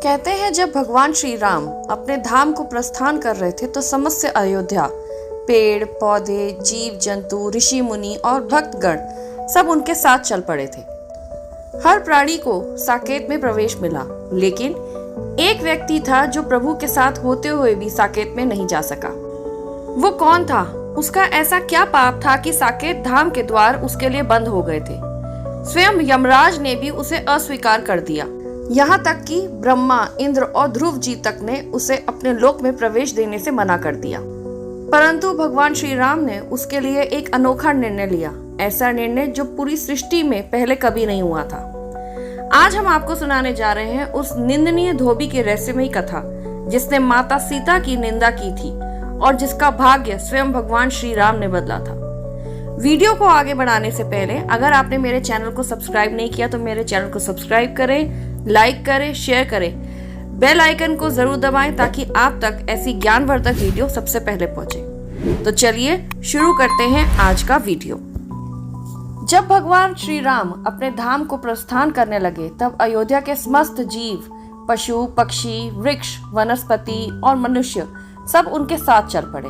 कहते हैं जब भगवान श्री राम अपने धाम को प्रस्थान कर रहे थे तो समस्त अयोध्या, पेड़ पौधे, जीव जंतु, ऋषि मुनि और भक्तगण सब उनके साथ चल पड़े थे। हर प्राणी को साकेत में प्रवेश मिला, लेकिन एक व्यक्ति था जो प्रभु के साथ होते हुए भी साकेत में नहीं जा सका। वो कौन था? उसका ऐसा क्या पाप था कि साकेत धाम के द्वार उसके लिए बंद हो गए थे? स्वयं यमराज ने भी उसे अस्वीकार कर दिया। यहाँ तक कि ब्रह्मा, इंद्र और ध्रुव जी तक ने उसे अपने लोक में प्रवेश देने से मना कर दिया। परंतु भगवान श्री राम ने उसके लिए एक अनोखा निर्णय लिया, ऐसा निर्णय जो पूरी सृष्टि में पहले कभी नहीं हुआ था। आज हम आपको सुनाने जा रहे हैं उस निंदनीय धोबी की रहस्यमयी कथा जिसने माता सीता की निंदा की थी और जिसका भाग्य स्वयं भगवान श्री राम ने बदला था। वीडियो को आगे बढ़ाने से पहले अगर आपने मेरे चैनल को सब्सक्राइब नहीं किया तो मेरे चैनल को सब्सक्राइब करें, लाइक करें, शेयर करें, बेल आइकन को जरूर दबाएं ताकि आप तक ऐसी ज्ञानवर्धक वीडियो सबसे पहले पहुंचे। तो चलिए शुरू करते हैं आज का वीडियो। जब भगवान श्री राम अपने धाम को प्रस्थान करने लगे तब अयोध्या के समस्त जीव, पशु, पक्षी, वृक्ष, वनस्पति और मनुष्य सब उनके साथ चल पड़े।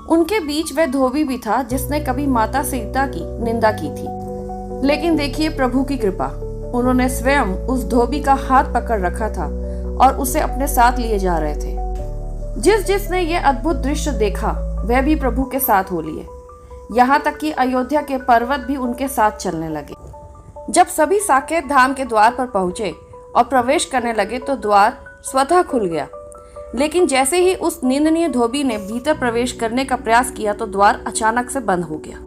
उनके बीच वह धोबी भी था जिसने कभी माता सीता की निंदा की थी। लेकिन देखिए प्रभु की कृपा, उन्होंने स्वयं उस धोबी का हाथ पकड़ रखा था और उसे अपने साथ लिए जा रहे थे। जिसने ये अद्भुत दृश्य देखा वह भी प्रभु के साथ हो लिए। यहाँ तक कि अयोध्या के पर्वत भी उनके साथ चलने लगे। जब सभी साकेत धाम के द्वार पर पहुंचे और प्रवेश करने लगे तो द्वार स्वतः खुल गया। लेकिन जैसे ही उस निंदनीय धोबी ने भीतर प्रवेश करने का प्रयास किया तो द्वार अचानक से बंद हो गया।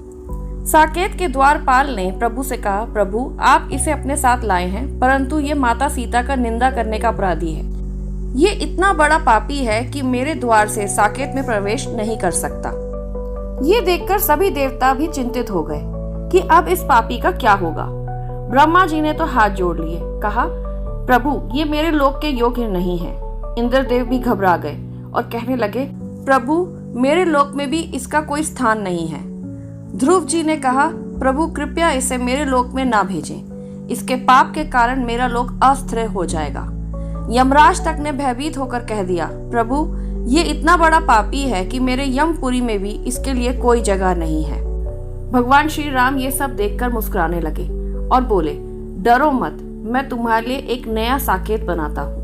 साकेत के द्वारपाल ने प्रभु से कहा, प्रभु आप इसे अपने साथ लाए हैं, परंतु ये माता सीता का निंदा करने का अपराधी है। ये इतना बड़ा पापी है कि मेरे द्वार से साकेत में प्रवेश नहीं कर सकता। ये देखकर सभी देवता भी चिंतित हो गए कि अब इस पापी का क्या होगा। ब्रह्मा जी ने तो हाथ जोड़ लिए, कहा, प्रभु ये मेरे लोक के योग्य नहीं है। इंद्रदेव भी घबरा गए और कहने लगे, प्रभु मेरे लोक में भी इसका कोई स्थान नहीं है। ध्रुव जी ने कहा, प्रभु कृपया इसे मेरे लोक में ना भेजें, इसके पाप के कारण मेरा लोक अस्थिर हो जाएगा। यमराज तक ने भयभीत होकर कह दिया, प्रभु ये इतना बड़ा पापी है कि मेरे यमपुरी में भी इसके लिए कोई जगह नहीं है। भगवान श्री राम ये सब देखकर मुस्कुराने लगे और बोले, डरो मत, मैं तुम्हारे लिए एक नया साकेत बनाता हूँ।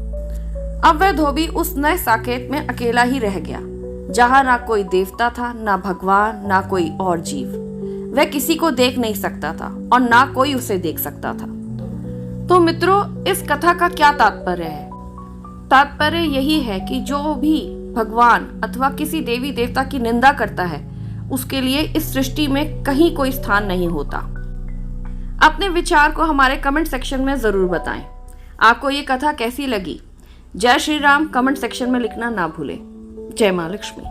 अब वह धोबी उस नए साकेत में अकेला ही रह गया, जहाँ ना कोई देवता था, ना भगवान, ना कोई और जीव। वह किसी को देख नहीं सकता था और ना कोई उसे देख सकता था। तो मित्रों, इस कथा का क्या तात्पर्य है? तात्पर्य यही है कि जो भी भगवान अथवा किसी देवी देवता की निंदा करता है उसके लिए इस सृष्टि में कहीं कोई स्थान नहीं होता। अपने विचार को हमारे कमेंट सेक्शन में जरूर बताएं। आपको ये कथा कैसी लगी? जय श्री राम कमेंट सेक्शन में लिखना ना भूलें। जय मां लक्ष्मी।